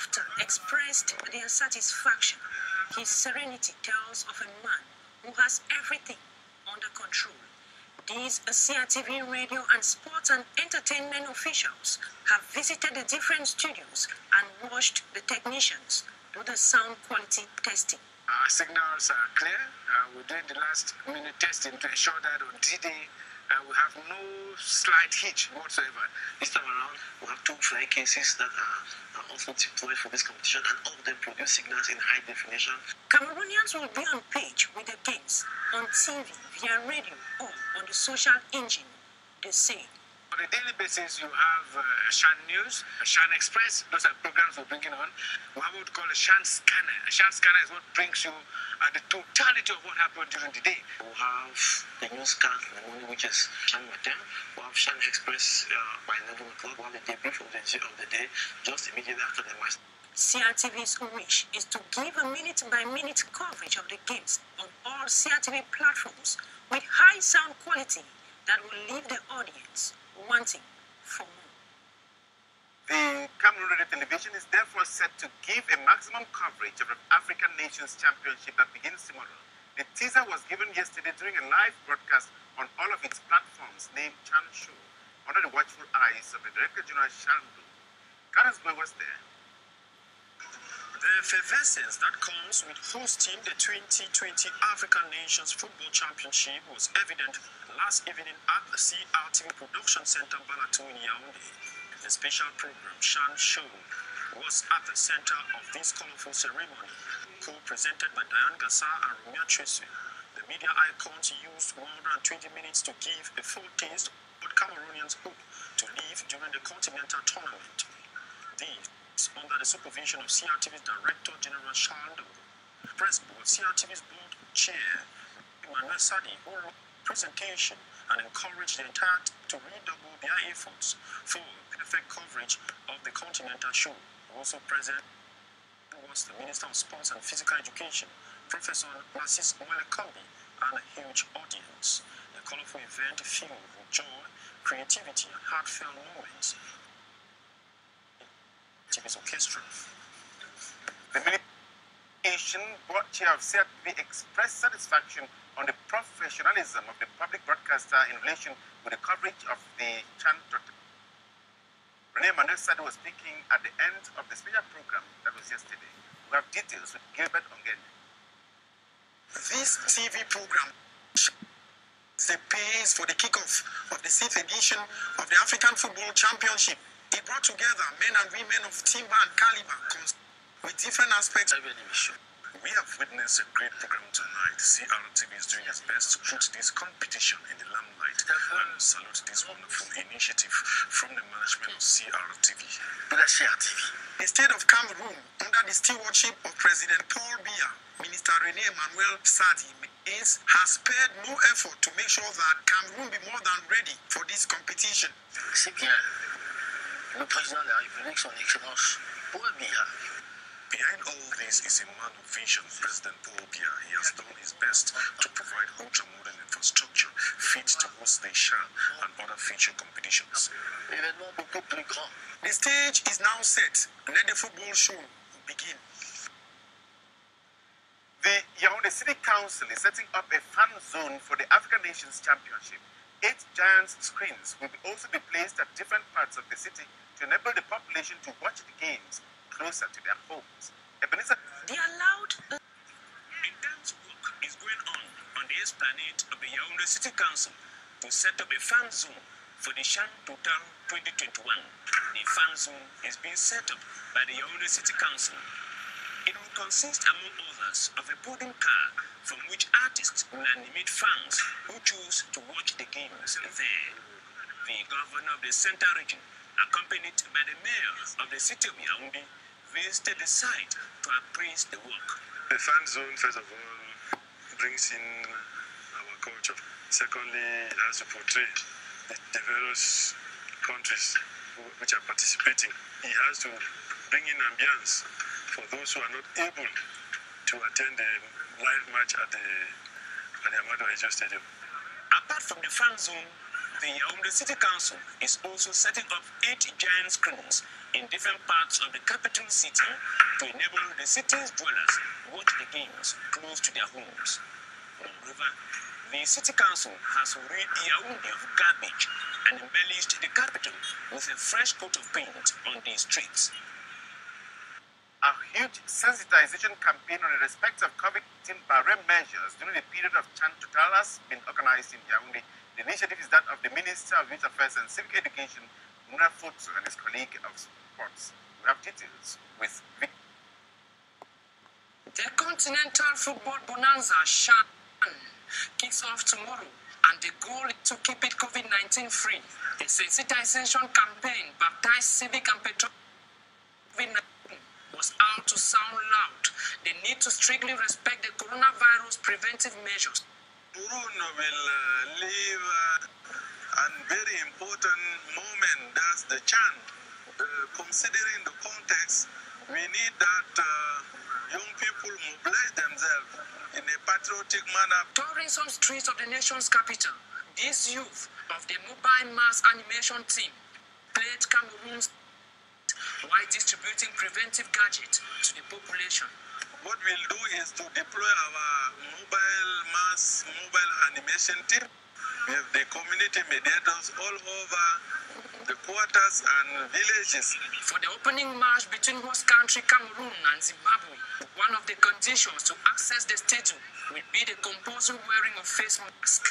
after expressed their satisfaction. His serenity tells of a man who has everything under control. These CRTV radio and sports and entertainment officials have visited the different studios and watched the technicians do the sound quality testing. Our signals are clear. We're doing the last minute testing to ensure that on D-Day we have no slight hitch whatsoever. This time around, we have 2 flying cases that are also deployed for this competition, and all of them produce signals in high definition. Cameroonians will be on page with the games, on TV, via radio, or on the social engine, they say. On a daily basis, you have Shine News, Shine Express. Those are programs we're bringing on. We have what we call a Shine Scanner. A Shine Scanner is what brings you the totality of what happened during the day. We have the news scan in the morning, which is Shine Matin. We have Shine Express by 11 o'clock. We have the debrief of the day just immediately after the match. CRTV's wish is to give a minute-by-minute coverage of the games on all CRTV platforms with high sound quality that will leave the audience wanting for more. The Cameroon Radio Television is therefore set to give a maximum coverage of the African Nations Championship that begins tomorrow. The teaser was given yesterday during a live broadcast on all of its platforms named Chan Show, under the watchful eyes of the Director Charles NDONGO was there. The effervescence that comes with hosting the 2020 African Nations Football Championship was evident last evening at the CRTV Production Center, Balatou in Yaoundé. The special program, Shan Show, was at the center of this colorful ceremony, co-presented by Diane Gassa and Rumia Tresu. The media icons used 120 minutes to give a foretaste of what Cameroonians hope to live during the continental tournament. These under the supervision of CRTV's Director General Charles NDONGO. Press board, CRTV's board chair, Emmanuel Sadi, who wrote the presentation and encouraged the entire team to redouble their efforts for perfect coverage of the continental show. Also present was the Minister of Sports and Physical Education, Professor Narcisse Mwelekambi, and a huge audience. The colorful event filled with joy, creativity, and heartfelt moments. TV's orchestra. The ministration board chair of CRTV expressed satisfaction on the professionalism of the public broadcaster in relation with the coverage of the Chan tournament. René Emmanuel Sadi was speaking at the end of the special program that was yesterday. We have details with Gilbert Ongen. This TV program the pace for the kickoff of the 6th edition of the African Football Championship. It brought together men and women of timber and caliber with different aspects. We have witnessed a great program tonight. CRTV is doing its best to put this competition in the limelight and salute this wonderful initiative from the management of CRTV. The state of Cameroon, under the stewardship of President Paul Biya, Ministre René Emmanuel Sadi, has spared no effort to make sure that Cameroon be more than ready for this competition. C'est bien. Le président de la République, son Excellence Paul Biya. Behind all this is a man of vision, President Paul Biya. He has done his best to provide ultra-modern infrastructure fit to host the Shah and other future competitions. Évidemment, beaucoup plus grand. The stage is now set. Let the football show begin. The Yaoundé City Council is setting up a fan zone for the African Nations Championship. 8 giant screens will also be placed at different parts of the city to enable the population to watch the games closer to their homes. The allowed intense work is going on the esplanade of the Yaoundé City Council to set up a fan zone for the Shan Total 2021. The fan zone is being set up by the Yaoundé City Council. It will consist, among others, of a podium car from which artists will animate fans who choose to watch the games there. The governor of the Central Region, accompanied by the mayor of the city of Yaoundé, visited the site to appraise the work. The fan zone, first of all, brings in our culture. Secondly, it has to portray the various countries which are participating. It has to bring in ambience for those who are not able to attend the live match at the Amadou Ejo Stadium. Apart from the fan zone, the Yaoundé City Council is also setting up 8 giant screens in different parts of the capital city to enable the city's dwellers watch the games close to their homes. Moreover, the city council has rid Yaoundé of garbage and embellished the capital with a fresh coat of paint on the streets. A huge sensitization campaign on the respect of COVID-19 barrier measures during the period of Chan Total has been organized in Yaoundé. The initiative is that of the Minister of Youth Affairs and Civic Education, Muna Futsu, and his colleague of sports. We have details with Vic. The Continental Football Bonanza Shan kicks off tomorrow, and the goal is to keep it COVID-19 free. The sensitization campaign, baptized Civic and Patriotic COVID-19, was out to sound loud. They need to strictly respect the coronavirus preventive measures. Cameroon will live a very important moment, that's the chant. Considering the context, we need that young people mobilize themselves in a patriotic manner. Touring some streets of the nation's capital, these youth of the mobile mass animation team played Cameroon's while distributing preventive gadgets to the population. What we'll do is to deploy our mobile animation team with the community mediators all over the quarters and villages. For the opening match between host country Cameroon and Zimbabwe, one of the conditions to access the stadium will be the compulsory wearing of face masks.